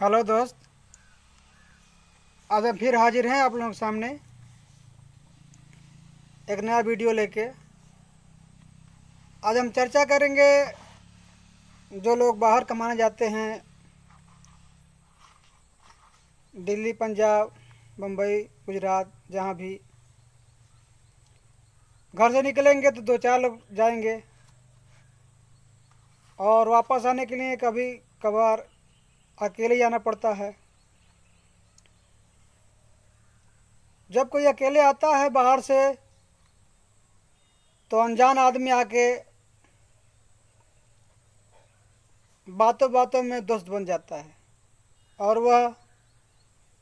Hello दोस्त। आज हम फिर हाजिर हैं आप लोगों के सामने एक नया वीडियो लेके। आज हम चर्चा करेंगे जो लोग बाहर कमाने जाते हैं, दिल्ली, पंजाब, मुंबई, गुजरात, जहाँ भी घर से निकलेंगे तो दो चार लोग जाएंगे और वापस आने के लिए कभी कभार अकेले जाना पड़ता है। जब कोई अकेले आता है बाहर से तो अनजान आदमी आके बातों बातों में दोस्त बन जाता है और वह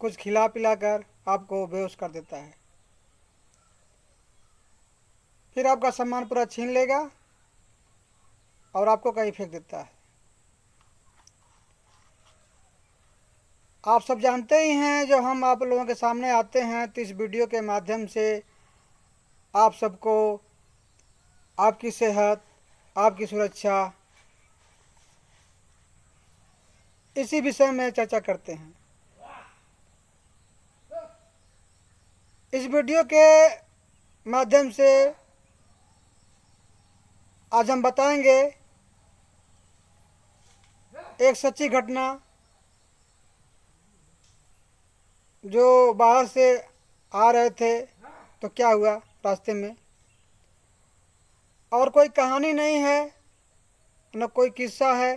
कुछ खिला पिला कर आपको बेहोश कर देता है। फिर आपका सामान पूरा छीन लेगा और आपको कहीं फेंक देता है। आप सब जानते ही हैं, जो हम आप लोगों के सामने आते हैं तो इस वीडियो के माध्यम से आप सबको आपकी सेहत, आपकी सुरक्षा, इसी विषय में चर्चा करते हैं। इस वीडियो के माध्यम से आज हम बताएंगे एक सच्ची घटना जो बाहर से आ रहे थे तो क्या हुआ रास्ते में। और कोई कहानी नहीं है, न कोई किस्सा है,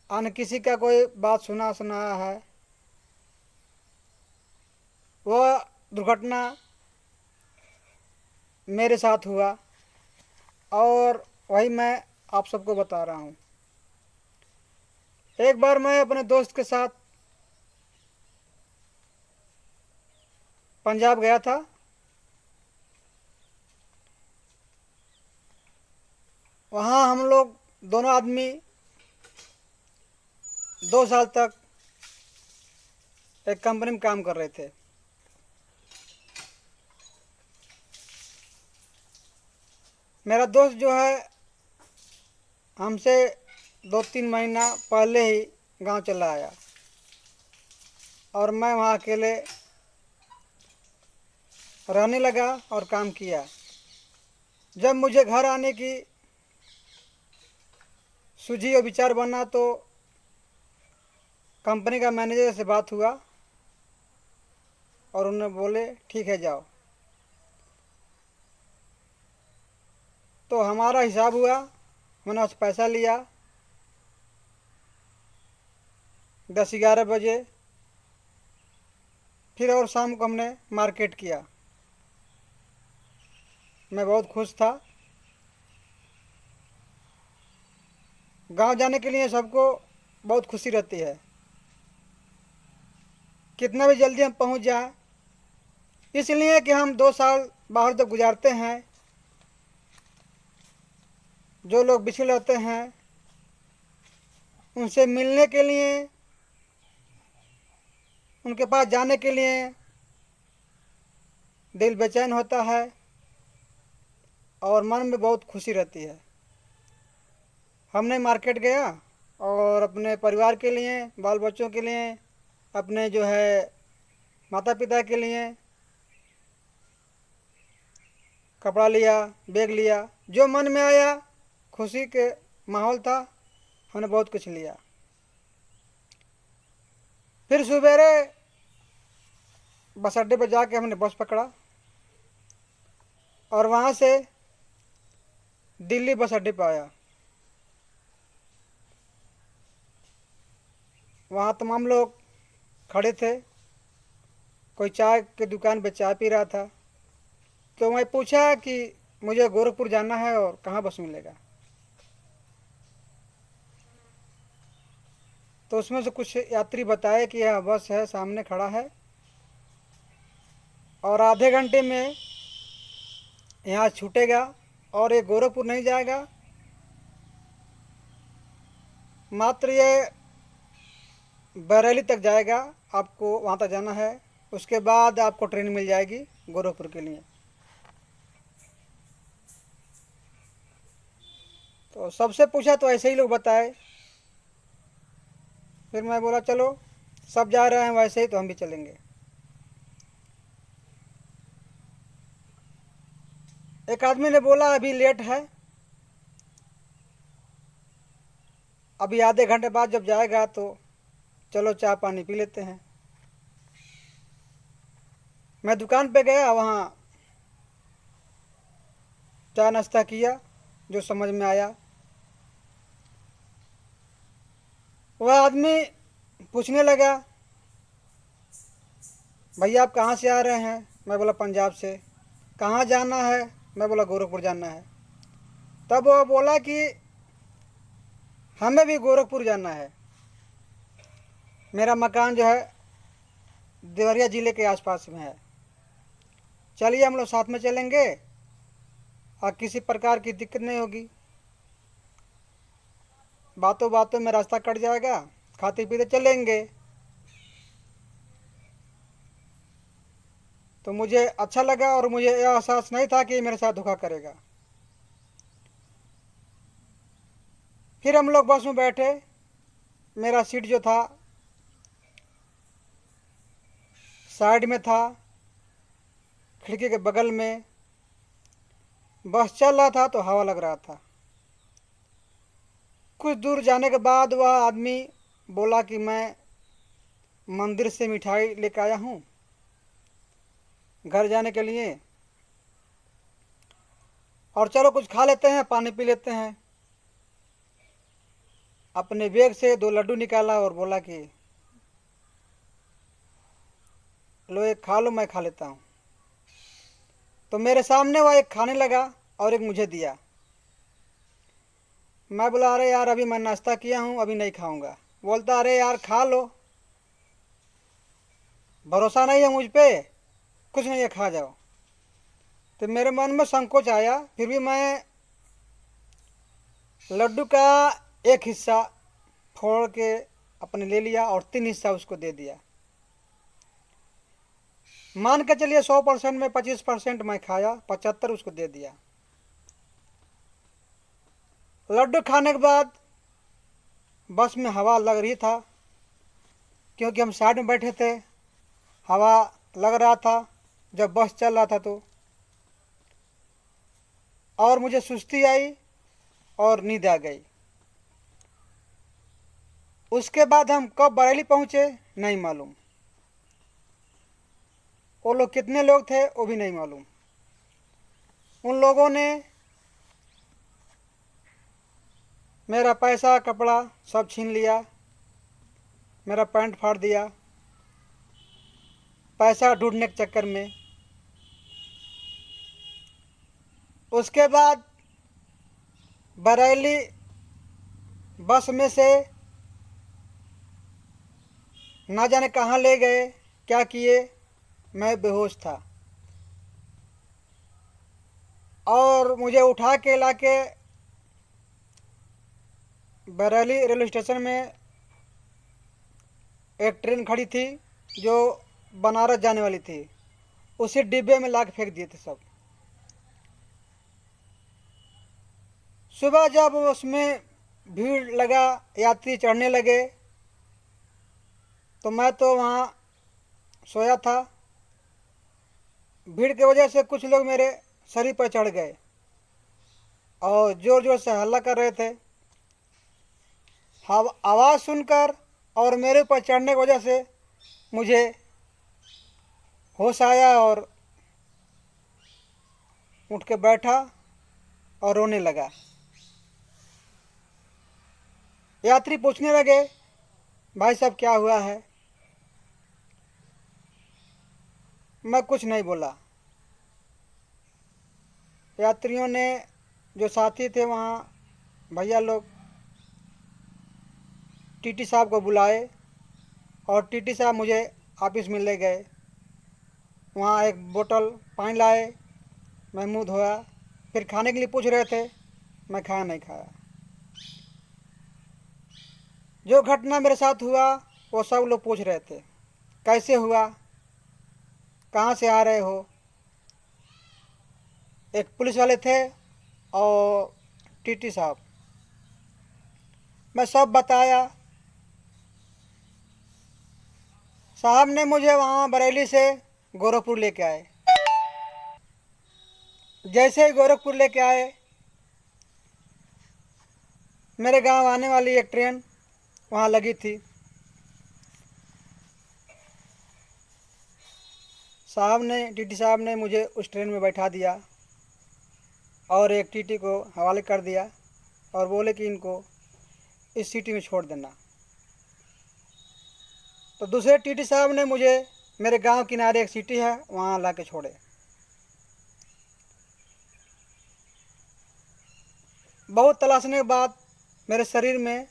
न किसी का कोई बात सुनाया है। वह दुर्घटना मेरे साथ हुआ और वही मैं आप सबको बता रहा हूँ। एक बार मैं अपने दोस्त के साथ पंजाब गया था। वहाँ हम लोग दोनों आदमी 2 साल तक एक कंपनी में काम कर रहे थे। मेरा दोस्त जो है हमसे 2-3 महीना पहले ही गांव चला आया और मैं वहाँ अकेले रहने लगा और काम किया। जब मुझे घर आने की सूझी और विचार बना तो कंपनी का मैनेजर से बात हुआ और उन्होंने बोले ठीक है जाओ। तो हमारा हिसाब हुआ, मैंने उससे पैसा लिया। 10-11 बजे फिर और शाम को हमने मार्केट किया। मैं बहुत खुश था। गांव जाने के लिए सबको बहुत खुशी रहती है, कितना भी जल्दी हम पहुंच जाएं। इसलिए कि हम 2 साल बाहर जब गुजारते हैं, जो लोग बिछड़ रहते हैं उनसे मिलने के लिए, उनके पास जाने के लिए दिल बेचैन होता है और मन में बहुत खुशी रहती है। हमने मार्केट गया और अपने परिवार के लिए, बाल बच्चों के लिए, अपने जो है माता पिता के लिए कपड़ा लिया, बैग लिया, जो मन में आया, खुशी के माहौल था, हमने बहुत कुछ लिया। फिर सवेरे बस अड्डे पर जाके हमने बस पकड़ा और वहाँ से दिल्ली बस अड्डे पर आया। वहाँ तमाम लोग खड़े थे, कोई चाय की दुकान पे चाय पी रहा था। तो मैं पूछा कि मुझे गोरखपुर जाना है और कहाँ बस मिलेगा। तो उसमें से कुछ यात्री बताए कि यह बस है, सामने खड़ा है और आधे घंटे में यहाँ छूटेगा और ये गोरखपुर नहीं जाएगा, मात्र ये बरेली तक जाएगा। आपको वहाँ तक जाना है, उसके बाद आपको ट्रेन मिल जाएगी गोरखपुर के लिए। तो सबसे पूछा तो ऐसे ही लोग बताए। फिर मैं बोला चलो सब जा रहे हैं वैसे ही तो हम भी चलेंगे। एक आदमी ने बोला अभी लेट है, अभी आधे घंटे बाद जब जाएगा तो चलो चाय पानी पी लेते हैं। मैं दुकान पे गया, वहाँ चाय नाश्ता किया जो समझ में आया। वह आदमी पूछने लगा भैया आप कहाँ से आ रहे हैं? मैं बोला पंजाब से। कहाँ जाना है? मैं बोला गोरखपुर जाना है। तब वह बोला कि हमें भी गोरखपुर जाना है, मेरा मकान जो है देवरिया ज़िले के आसपास में है, चलिए हम लोग साथ में चलेंगे और किसी प्रकार की दिक्कत नहीं होगी, बातों बातों में रास्ता कट जाएगा, खाते पीते चलेंगे। तो मुझे अच्छा लगा और मुझे यह एहसास नहीं था कि मेरे साथ धोखा करेगा। फिर हम लोग बस में बैठे, मेरा सीट जो था साइड में था, खिड़की के बगल में। बस चल रहा था तो हवा लग रहा था। कुछ दूर जाने के बाद वह आदमी बोला कि मैं मंदिर से मिठाई लेकर आया हूँ घर जाने के लिए, और चलो कुछ खा लेते हैं, पानी पी लेते हैं। अपने बैग से 2 लड्डू निकाला और बोला कि लो एक खा लो, मैं खा लेता हूँ। तो मेरे सामने वह एक खाने लगा और एक मुझे दिया। मैं बोला अरे यार अभी मैं नाश्ता किया हूँ, अभी नहीं खाऊंगा। बोलता अरे यार खा लो, भरोसा नहीं है मुझ पे? कुछ नहीं है, खा जाओ। तो मेरे मन में संकोच आया, फिर भी मैं लड्डू का एक हिस्सा फोड़ के अपने ले लिया और 3 हिस्सा उसको दे दिया। मान के चलिए 100% में 25% मैं खाया, 75 उसको दे दिया। लड्डू खाने के बाद बस में हवा लग रही था, क्योंकि हम साइड में बैठे थे, हवा लग रहा था जब बस चल रहा था तो। और मुझे सुस्ती आई और नींद आ गई। उसके बाद हम कब बरेली पहुँचे नहीं मालूम, वो लोग कितने लोग थे वो भी नहीं मालूम। उन लोगों ने मेरा पैसा कपड़ा सब छीन लिया, मेरा पैंट फाड़ दिया पैसा ढूंढने के चक्कर में। उसके बाद बरेली बस में से ना जाने कहाँ ले गए, क्या किए, मैं बेहोश था। और मुझे उठा के ला के बरेली रेलवे स्टेशन में एक ट्रेन खड़ी थी जो बनारस जाने वाली थी, उसी डिब्बे में ला के फेंक दिए थे सब। सुबह जब उसमें भीड़ लगा, यात्री चढ़ने लगे, तो मैं तो वहाँ सोया था। भीड़ की वजह से कुछ लोग मेरे शरीर पर चढ़ गए और ज़ोर ज़ोर से हल्ला कर रहे थे। आवाज़ सुनकर और मेरे ऊपर चढ़ने की वजह से मुझे होश आया और उठ के बैठा और रोने लगा। यात्री पूछने लगे भाई साहब क्या हुआ है? मैं कुछ नहीं बोला। यात्रियों ने, जो साथी थे वहाँ भैया लोग, टीटी साहब को बुलाए और टीटी साहब मुझे ऑफिस में ले गए। वहाँ एक बोतल पानी लाए, मैं मुँह धोया, फिर खाने के लिए पूछ रहे थे, मैं खाना नहीं खाया। जो घटना मेरे साथ हुआ वो सब लोग पूछ रहे थे, कैसे हुआ, कहाँ से आ रहे हो। एक पुलिस वाले थे और टीटी साहब। मैं सब बताया साहब ने मुझे वहाँ बरेली से गोरखपुर लेके आए। जैसे ही गोरखपुर लेके आए, मेरे गांव आने वाली एक ट्रेन वहाँ लगी थी। टीटी साहब ने मुझे उस ट्रेन में बैठा दिया और एक टीटी को हवाले कर दिया और बोले कि इनको इस सिटी में छोड़ देना। तो दूसरे टीटी साहब ने मुझे मेरे गांव किनारे एक सिटी है वहाँ ला के छोड़े। बहुत तलाशने के बाद मेरे शरीर में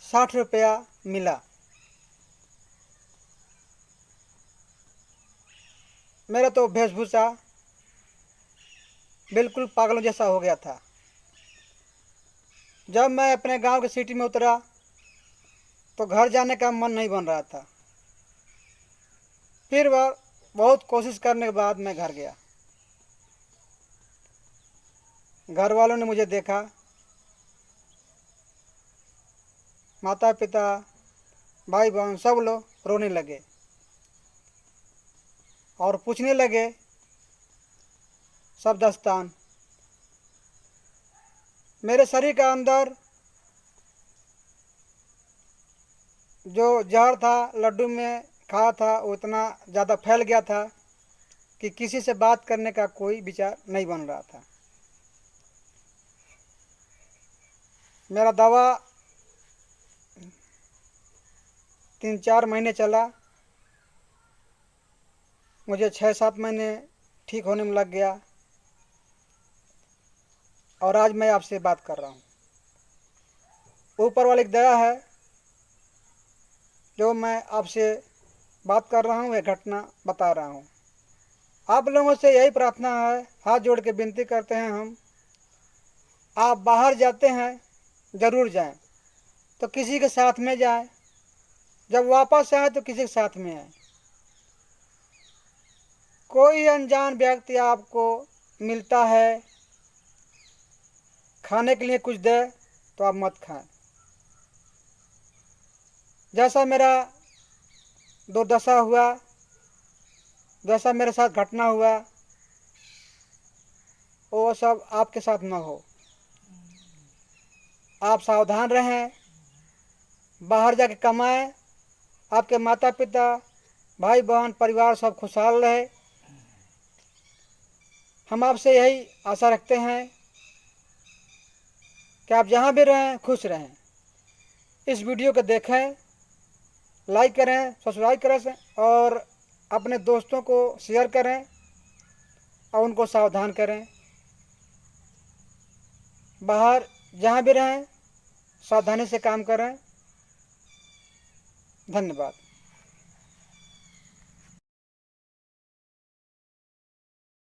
60 रुपया मिला। मेरा तो वेशभूषा बिल्कुल पागलों जैसा हो गया था। जब मैं अपने गांव की सिटी में उतरा तो घर जाने का मन नहीं बन रहा था। फिर वह बहुत कोशिश करने के बाद मैं घर गया। घर वालों ने मुझे देखा, माता पिता भाई बहन सब लोग रोने लगे और पूछने लगे सब दास्तान। मेरे शरीर के अंदर जो जहर था लड्डू में खाया था वो इतना ज़्यादा फैल गया था कि किसी से बात करने का कोई विचार नहीं बन रहा था। मेरा दवा 3-4 महीने चला। मुझे 6-7 महीने ठीक होने में लग गया और आज मैं आपसे बात कर रहा हूँ। ऊपर वाली की दया है जो मैं आपसे बात कर रहा हूँ, यह घटना बता रहा हूँ। आप लोगों से यही प्रार्थना है, हाथ जोड़ के विनती करते हैं हम, आप बाहर जाते हैं ज़रूर जाएं, तो किसी के साथ में जाएं। जब वापस आए तो किसी के साथ में आए। कोई अनजान व्यक्ति आपको मिलता है, खाने के लिए कुछ दे तो आप मत खाएं। जैसा मेरा दुर्दशा हुआ, जैसा मेरे साथ घटना हुआ, वो सब आपके साथ न हो। आप सावधान रहें, बाहर जाके कमाएं, आपके माता पिता भाई बहन परिवार सब खुशहाल रहे। हम आपसे यही आशा रखते हैं कि आप जहाँ भी रहें खुश रहें। इस वीडियो को देखें, लाइक करें, सब्सक्राइब करें और अपने दोस्तों को शेयर करें और उनको सावधान करें। बाहर जहाँ भी रहें सावधानी से काम करें। धन्यवाद।